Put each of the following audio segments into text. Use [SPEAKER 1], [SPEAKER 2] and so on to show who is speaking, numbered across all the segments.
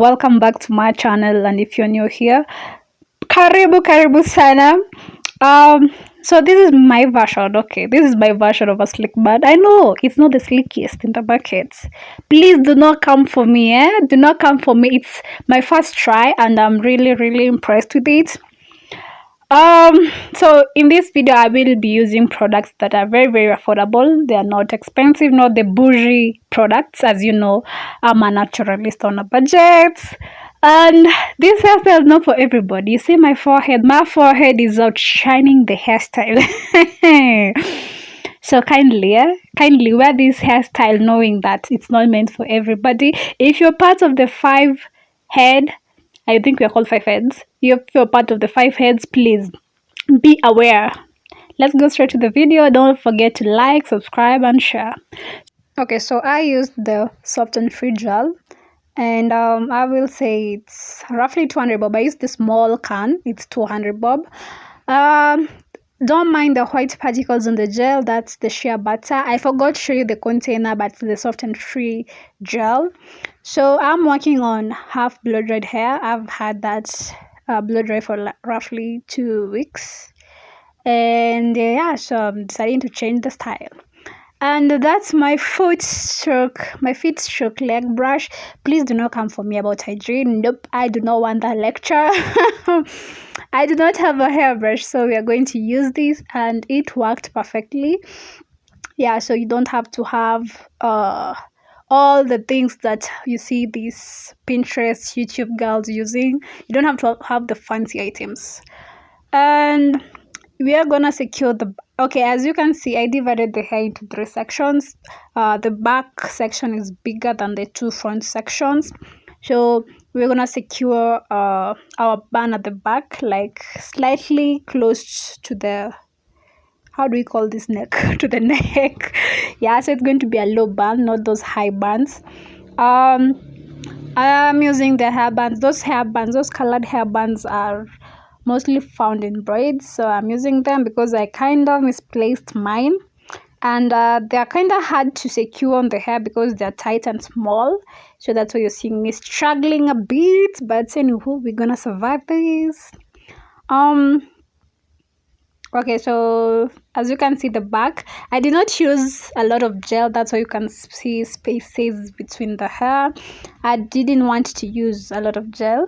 [SPEAKER 1] welcome back to my channel, and if you're new here, karibu sana. So this is my version. Okay, this is my version of a slick bun. I know it's not the slickiest in the market. Please do not come for me, do not come for me. It's my first try and I'm really impressed with it. So in this video I will be using products that are very affordable. They are not expensive, not the bougie products. As you know, I'm a naturalist on a budget, and this hairstyle is not for everybody. You see my forehead is outshining the hairstyle. So kindly wear this hairstyle knowing that it's not meant for everybody. If you're part of the 5 head, I think we're called 5 heads. If you're part of the 5 heads, please be aware. Let's go straight to the video. Don't forget to like, subscribe, and share. Okay, so I used the sofnfree gel, and I will say it's roughly 200 bob. I used the small can, it's 200 bob. Don't mind the white particles on the gel, that's the shea butter. I forgot to show you the container, but the sofnfree gel. So I'm working on half blow dried hair. I've had that blow dry for roughly 2 weeks, and yeah, so I'm deciding to change the style. And that's my feet stroke leg brush. Please do not come for me about hygiene. Nope, I do not want that lecture. I do not have a hairbrush, so we are going to use this, and it worked perfectly. Yeah, so you don't have to have all the things that you see these Pinterest, YouTube girls using. You don't have to have the fancy items. And we are gonna secure the, okay, as you can see, I divided the hair into 3 sections. The back section is bigger than the 2 front sections, so we're gonna secure our bun at the back, like slightly close to the, how do we call this, neck, to the neck. Yeah, so it's going to be a low bun, not those high buns. I'm using the hair bands. Those colored hair bands are mostly found in braids, so I'm using them because I kind of misplaced mine, and they're kind of hard to secure on the hair because they're tight and small. So that's why you're seeing me struggling a bit, but anywho, we're gonna survive this. Okay, so as you can see, the back, I did not use a lot of gel. That's why you can see spaces between the hair. I didn't want to use a lot of gel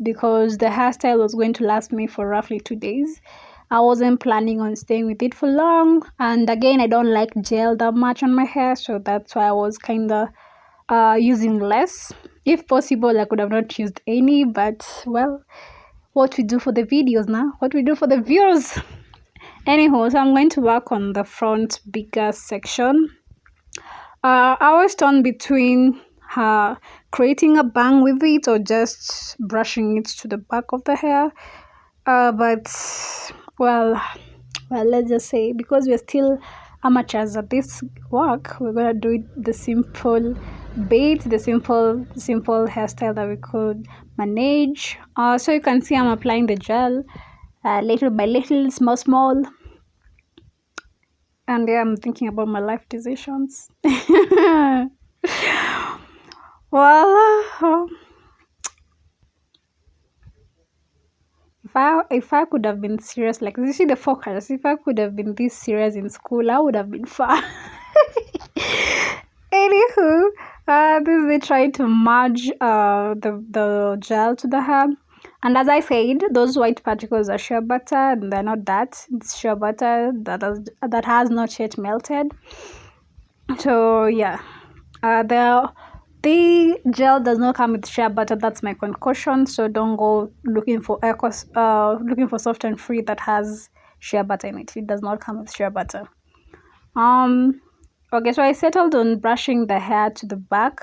[SPEAKER 1] because the hairstyle was going to last me for roughly 2 days. I wasn't planning on staying with it for long, and again, I don't like gel that much on my hair, so that's why I was kind of using less. If possible, I could have not used any, but well, what we do for the videos now, what we do for the viewers. Anyhow, so I'm going to work on the front bigger section. I was torn between creating a bang with it or just brushing it to the back of the hair, but well, let's just say, because we're still amateurs at this work, we're gonna do it the simple bit, the simple hairstyle that we could manage. So you can see I'm applying the gel little by little, small, and yeah, I'm thinking about my life decisions. Well, if I could have been serious, like, you see the focus, if I could have been this serious in school, I would have been far. Anywho, this is me trying to merge the gel to the hair, and as I said, those white particles are shea butter, and they're not that. It's shea butter that has not yet melted. So yeah, the gel does not come with shea butter. That's my concoction, so don't go looking for sofnfree that has shea butter in it. It does not come with shea butter. Okay, so I settled on brushing the hair to the back,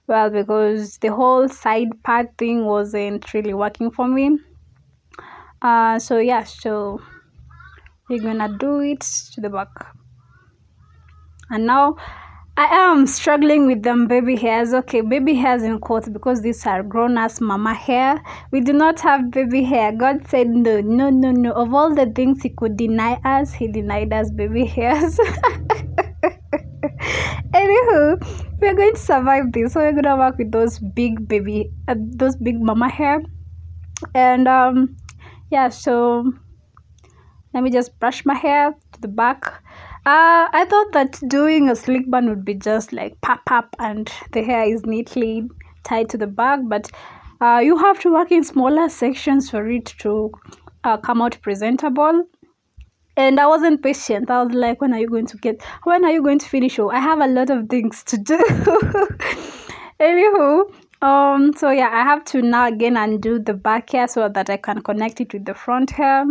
[SPEAKER 1] well, because the whole side part thing wasn't really working for me. So yeah, so we're gonna do it to the back. And now I am struggling with them baby hairs. Okay, baby hairs in quotes, because these are grown-ass mama hair. We do not have baby hair. God said no. Of all the things he could deny us, he denied us baby hairs. Anywho, we're going to survive this. So we're gonna work with those big those big mama hair. And yeah, so let me just brush my hair to the back. I thought that doing a sleek bun would be just like pop and the hair is neatly tied to the back, but you have to work in smaller sections for it to come out presentable. And I wasn't patient. I was like, when are you going to finish? Oh, I have a lot of things to do. Anywho, so yeah, I have to now again undo the back hair so that I can connect it with the front hair.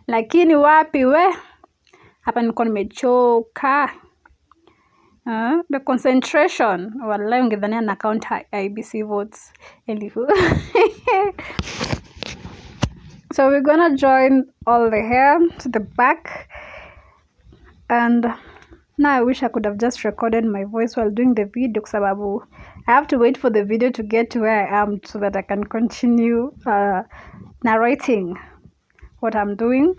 [SPEAKER 1] Lakini wapi we? Hapa niko nimechoka. The concentration. Wallahi ungedhania na count IBC votes. Anywho. So we're gonna join all the hair to the back, and now I wish I could have just recorded my voice while doing the video sababu I have to wait for the video to get to where I am so that I can continue narrating what I'm doing.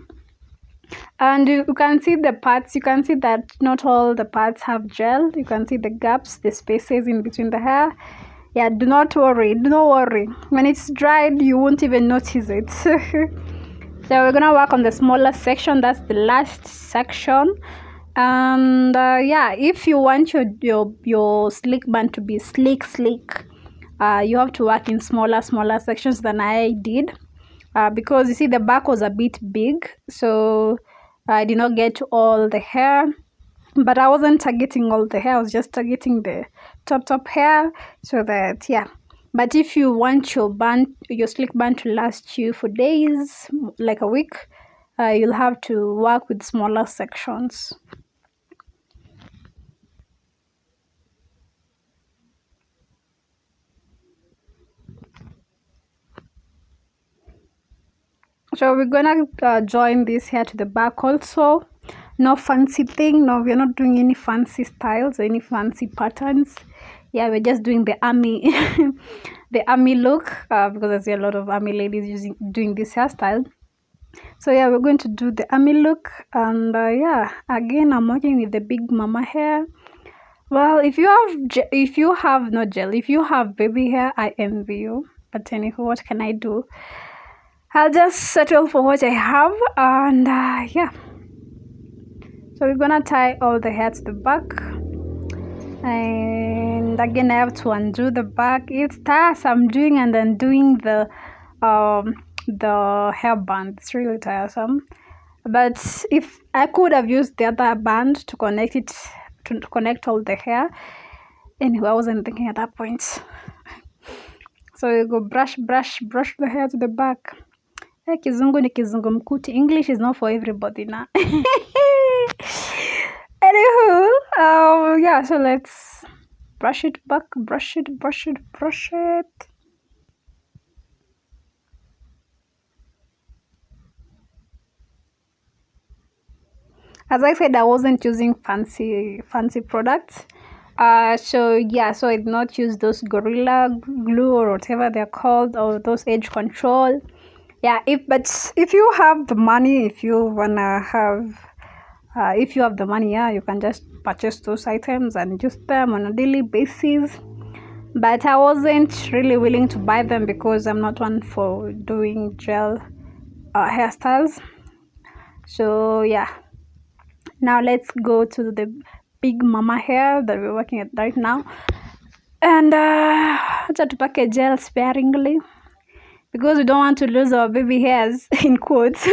[SPEAKER 1] And you can see the parts, you can see that not all the parts have gel. You can see the gaps, the spaces in between the hair. Yeah, do not worry. When it's dried, you won't even notice it. So we're gonna work on the smaller section. That's the last section. And yeah, if you want your sleek bun to be sleek, you have to work in smaller sections than I did. Because you see the back was a bit big, so I did not get all the hair. But I wasn't targeting all the hair, I was just targeting the top hair, so that, yeah. But if you want your sleek bun to last you for days, like a week, you'll have to work with smaller sections. So we're gonna join this hair to the back also. No fancy thing. No, we're not doing any fancy styles or any fancy patterns. Yeah, we're just doing the army the army look, because I see a lot of army ladies doing this hairstyle. So yeah, we're going to do the army look. And yeah, again, I'm working with the big mama hair. Well, if you have baby hair, I envy you. But anyway, what can I do? I'll just settle for what I have. And yeah, so we're gonna tie all the hair to the back, and again I have to undo the back. It's tiresome doing and undoing the hairband. It's really tiresome. But if I could have used the other band to connect all the hair, anyway, I wasn't thinking at that point. So you go brush the hair to the back. Kizungu ni kizungu mkuti. English is not for everybody now. Anywho, yeah, so let's brush it back, brush it. As I said, I wasn't using fancy products. So yeah, so I did not use those Gorilla Glue or whatever they're called, or those edge control. Yeah, if you have the money, if you have the money, yeah, you can just purchase those items and use them on a daily basis. But I wasn't really willing to buy them because I'm not one for doing gel hairstyles. So yeah, now let's go to the big mama hair that we're working at right now. And acha tupake gel sparingly, because we don't want to lose our baby hairs, in quotes.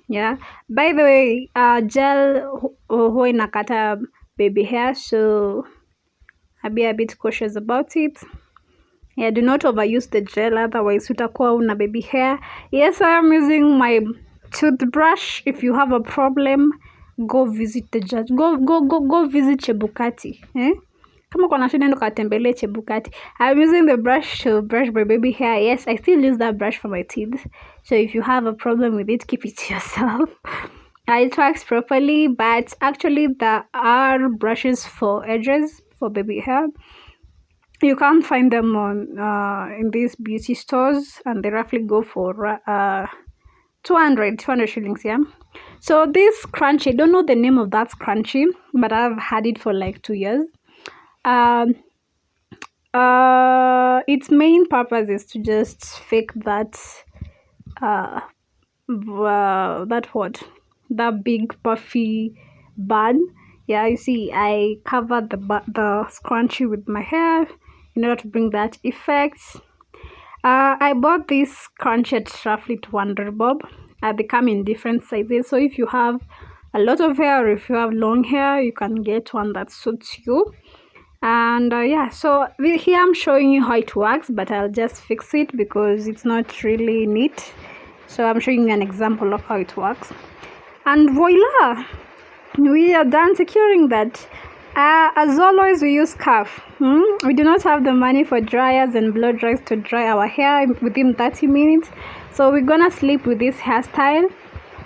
[SPEAKER 1] Yeah, by the way, gel huwa inakata baby hair, so I'll be a bit cautious about it. Yeah, do not overuse the gel, otherwise utakuwa una baby hair. Yes, I am using my toothbrush. If you have a problem, go visit the judge. Go visit Chebukati. Kama kuna shida ndo katembelee Chebukati. I'm using the brush to brush my baby hair. Yes, I still use that brush for my teeth. So if you have a problem with it, keep it to yourself. It works properly, but actually there are brushes for edges for baby hair. You can't find them on in these beauty stores, and they roughly go for 200 shillings. Yeah. So this scrunchie, I don't know the name of that scrunchie, but I've had it for like 2 years. um its main purpose is to just fake that uh that what that big puffy bun. Yeah, you see, I covered the scrunchie with my hair in order to bring that effect. I bought this scrunchie at roughly 200 bob. They come in different sizes, so if you have a lot of hair or if you have long hair, you can get one that suits you. And yeah, so here I'm showing you how it works, but I'll just fix it because it's not really neat. So I'm showing you an example of how it works. And voila, we are done securing that. As always, we use scarf. We do not have the money for dryers and blow dries to dry our hair within 30 minutes, so we're gonna sleep with this hairstyle.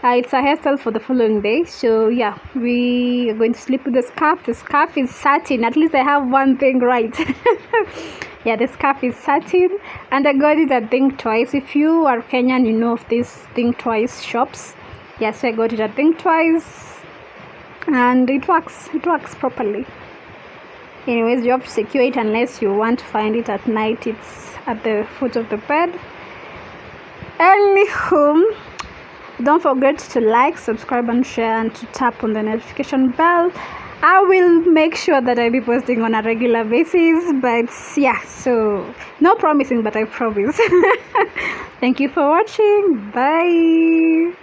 [SPEAKER 1] It's a hairstyle for the following day, so yeah, we are going to sleep with the scarf. The scarf is satin. At least I have one thing right. Yeah, the scarf is satin, and I got it at Think Twice. If you are Kenyan, you know of these Think Twice shops. Yeah, so I got it at Think Twice, and it works properly. Anyways, you have to secure it unless you want to find it at night. It's at the foot of the bed. Anywho, don't forget to like, subscribe, and share, and to tap on the notification bell. I will make sure that I'll be posting on a regular basis, but yeah, so no promising, but I promise. Thank you for watching. Bye.